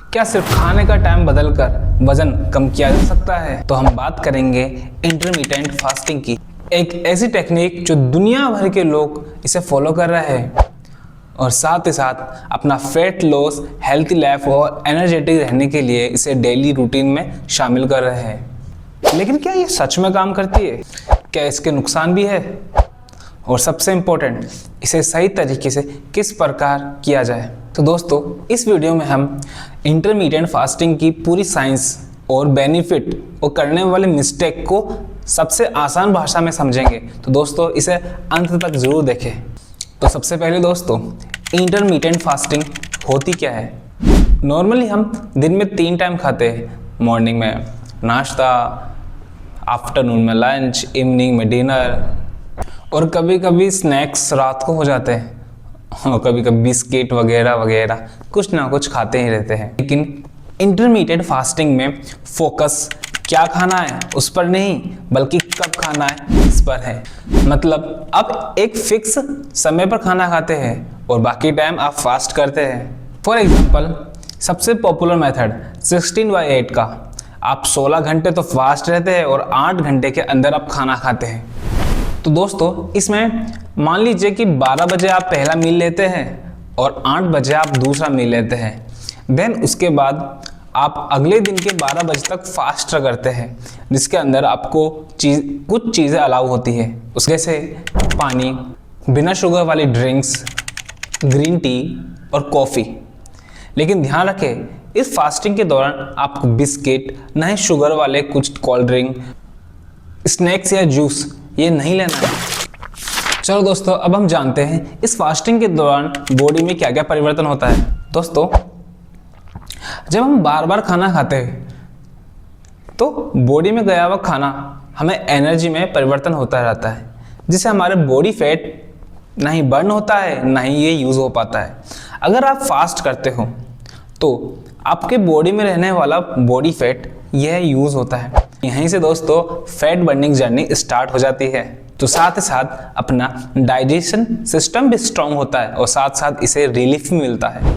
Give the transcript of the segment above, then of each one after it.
क्या सिर्फ खाने का टाइम बदलकर वजन कम किया जा सकता है? तो हम बात करेंगे इंटरमिटेंट फास्टिंग की, एक ऐसी टेक्निक जो दुनिया भर के लोग इसे फॉलो कर रहे हैं और साथ ही साथ अपना फैट लॉस, हेल्थी लाइफ और एनर्जेटिक रहने के लिए इसे डेली रूटीन में शामिल कर रहे हैं। लेकिन क्या ये सच में काम करती है? क्या इसके नुकसान भी है? और सबसे इम्पोर्टेंट, इसे सही तरीके से किस प्रकार किया जाए? तो दोस्तों, इस वीडियो में हम इंटरमिटेंट फास्टिंग की पूरी साइंस और बेनिफिट और करने वाले मिस्टेक को सबसे आसान भाषा में समझेंगे। तो दोस्तों, इसे अंत तक ज़रूर देखें। तो सबसे पहले दोस्तों, इंटरमिटेंट फास्टिंग होती क्या है? नॉर्मली हम दिन में 3 टाइम खाते हैं। मॉर्निंग में नाश्ता, आफ्टरनून में लंच, इवनिंग में डिनर और कभी कभी स्नैक्स रात को हो जाते हैं और कभी कभी बिस्किट वगैरह वगैरह कुछ ना कुछ खाते ही रहते हैं। लेकिन इंटरमिटेंट फास्टिंग में फोकस क्या खाना है उस पर नहीं, बल्कि कब खाना है इस पर है। मतलब आप एक फिक्स समय पर खाना खाते हैं और बाकी टाइम आप फास्ट करते हैं। फॉर एग्जांपल, सबसे पॉपुलर मेथड 16/8 का, आप 16 घंटे तो फास्ट रहते हैं और 8 घंटे के अंदर आप खाना खाते हैं। तो दोस्तों, इसमें मान लीजिए कि 12 बजे आप पहला मील लेते हैं और 8 बजे आप दूसरा मील लेते हैं। देन उसके बाद आप अगले दिन के 12 बजे तक फास्ट करते हैं, जिसके अंदर आपको कुछ चीज़ें अलाउ होती है। उसके से पानी, बिना शुगर वाली ड्रिंक्स, ग्रीन टी और कॉफ़ी। लेकिन ध्यान रखें, इस फास्टिंग के दौरान आपको बिस्किट, नहीं शुगर वाले कुछ कोल्ड ड्रिंक, स्नैक्स या जूस ये नहीं लेना है। चलो दोस्तों, अब हम जानते हैं इस फास्टिंग के दौरान बॉडी में क्या क्या परिवर्तन होता है। दोस्तों, जब हम बार बार खाना खाते हैं तो बॉडी में गया हुआ खाना हमें एनर्जी में परिवर्तन होता रहता है, जिससे हमारे बॉडी फैट ना ही बर्न होता है, ना ही ये यूज़ हो पाता है। अगर आप फास्ट करते हो तो आपके बॉडी में रहने वाला बॉडी फैट यह यूज़ होता है। यहीं से दोस्तों फैट बर्निंग जर्नी स्टार्ट हो जाती है। तो साथ ही साथ अपना डाइजेशन सिस्टम भी स्ट्रांग होता है और साथ साथ इसे रिलीफ भी मिलता है।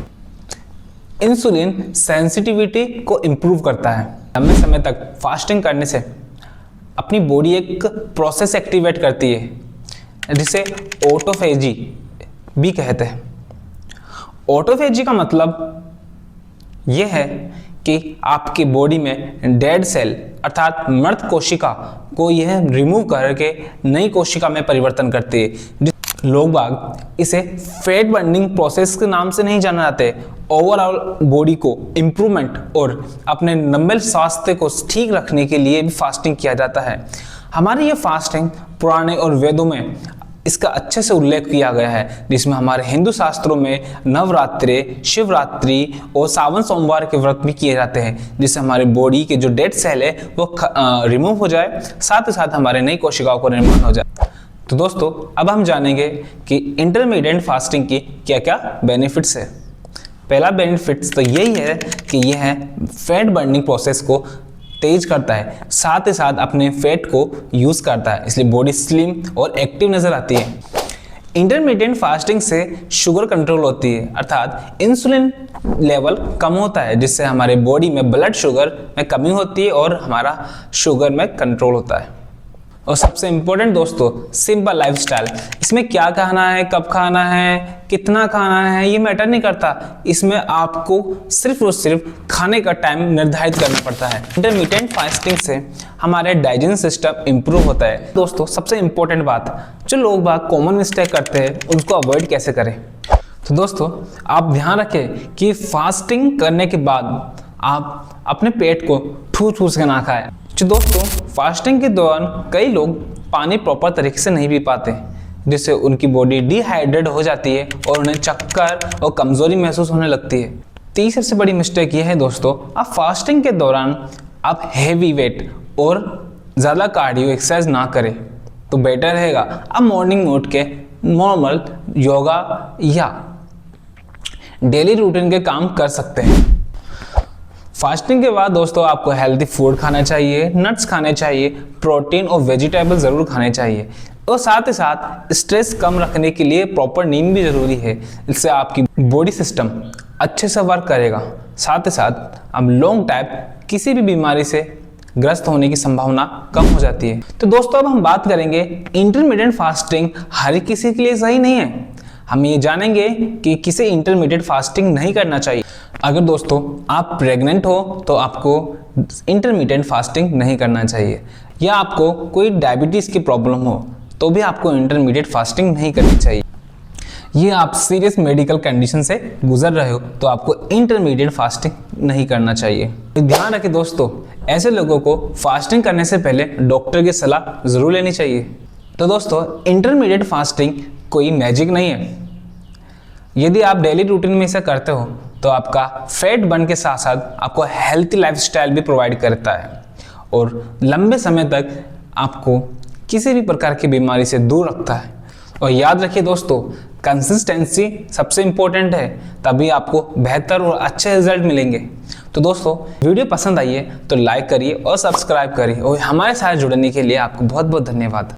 इंसुलिन सेंसिटिविटी को इम्प्रूव करता है। लंबे समय तक फास्टिंग करने से अपनी बॉडी एक प्रोसेस एक्टिवेट करती है जिसे ऑटोफेजी भी कहते हैं। ऑटोफेजी का मतलब यह है कि आपकी बॉडी में डेड सेल अर्थात मृत कोशिका को यह रिमूव करके नई कोशिका में परिवर्तन करती है। लोग बाग इसे फैट बर्निंग प्रोसेस के नाम से नहीं जाना जाते। ओवरऑल बॉडी को इम्प्रूवमेंट और अपने नंबल स्वास्थ्य को ठीक रखने के लिए भी फास्टिंग किया जाता है। हमारी ये फास्टिंग पुराने और वेदों में इसका अच्छे से उल्लेख किया गया है, जिसमें हमारे हिंदू शास्त्रों में नवरात्रि, शिवरात्रि और सावन सोमवार के व्रत भी किए जाते हैं, जिससे हमारी बॉडी के जो डेड सेल है वो रिमूव हो जाए, साथ ही साथ हमारे नई कोशिकाओं को निर्माण हो जाए। तो दोस्तों, अब हम जानेंगे कि इंटरमिटेंट फास्टिंग की क्या क्या बेनिफिट्स है। पहला बेनिफिट्स तो यही है कि यह फैट बर्निंग प्रोसेस को तेज करता है, साथ ही साथ अपने फैट को यूज़ करता है, इसलिए बॉडी स्लिम और एक्टिव नज़र आती है। इंटरमिटेंट फास्टिंग से शुगर कंट्रोल होती है, अर्थात इंसुलिन लेवल कम होता है, जिससे हमारे बॉडी में ब्लड शुगर में कमी होती है और हमारा शुगर में कंट्रोल होता है। और सबसे इम्पोर्टेंट दोस्तों, सिंपल लाइफस्टाइल। इसमें क्या खाना है, कब खाना है, कितना खाना है, ये मैटर नहीं करता। इसमें आपको सिर्फ और सिर्फ खाने का टाइम निर्धारित करना पड़ता है। इंटरमिटेंट फास्टिंग से हमारे डाइजेशन सिस्टम इम्प्रूव होता है। दोस्तों, सबसे इम्पोर्टेंट बात, जो लोग बाग कॉमन मिस्टेक करते हैं उनको अवॉइड कैसे करें। तो दोस्तों, आप ध्यान रखें कि फास्टिंग करने के बाद आप अपने पेट को ठूस ठूस के ना खाएं। जो दोस्तों, फास्टिंग के दौरान कई लोग पानी प्रॉपर तरीके से नहीं पी पाते, जिससे उनकी बॉडी डिहाइड्रेट हो जाती है और उन्हें चक्कर और कमज़ोरी महसूस होने लगती है। तीसरी सबसे बड़ी मिस्टेक यह है दोस्तों, आप फास्टिंग के दौरान आप हैवी वेट और ज़्यादा कार्डियो एक्सरसाइज ना करें तो बेटर रहेगा। आप मॉर्निंग में उठ के नॉर्मल योगा या डेली रूटीन के काम कर सकते हैं। फास्टिंग के बाद दोस्तों आपको हेल्दी फूड खाना चाहिए, नट्स खाने चाहिए, प्रोटीन और वेजिटेबल ज़रूर खाने चाहिए और साथ ही साथ स्ट्रेस कम रखने के लिए प्रॉपर नींद भी ज़रूरी है। इससे आपकी बॉडी सिस्टम अच्छे से वर्क करेगा। साथ ही साथ अब लॉन्ग टाइम किसी भी बीमारी से ग्रस्त होने की संभावना कम हो जाती है। तो दोस्तों अब हम बात करेंगे इंटरमिटेंट फास्टिंग हर किसी के लिए सही नहीं है। हम ये जानेंगे कि किसे इंटरमिटेंट फास्टिंग नहीं करना चाहिए। अगर दोस्तों आप प्रेग्नेंट हो तो आपको इंटरमिटेंट फास्टिंग नहीं करना चाहिए, या आपको कोई डायबिटीज़ की प्रॉब्लम हो तो भी आपको इंटरमिटेंट फास्टिंग नहीं करनी चाहिए। ये आप सीरियस मेडिकल कंडीशन से गुजर रहे हो तो आपको इंटरमीडिएट फास्टिंग नहीं करना चाहिए। ध्यान रखें दोस्तों, ऐसे लोगों को फास्टिंग करने से पहले डॉक्टर की सलाह जरूर लेनी चाहिए। तो दोस्तों इंटरमीडिएट फास्टिंग कोई मैजिक नहीं है। यदि आप डेली रूटीन में इसे करते हो तो आपका फैट बर्न के साथ साथ आपको हेल्थी लाइफस्टाइल भी प्रोवाइड करता है और लंबे समय तक आपको किसी भी प्रकार की बीमारी से दूर रखता है। और याद रखिए दोस्तों, कंसिस्टेंसी सबसे इंपॉर्टेंट है, तभी आपको बेहतर और अच्छे रिजल्ट मिलेंगे। तो दोस्तों वीडियो पसंद आई है तो लाइक करिए और सब्सक्राइब करिए, और हमारे साथ जुड़ने के लिए आपको बहुत बहुत धन्यवाद।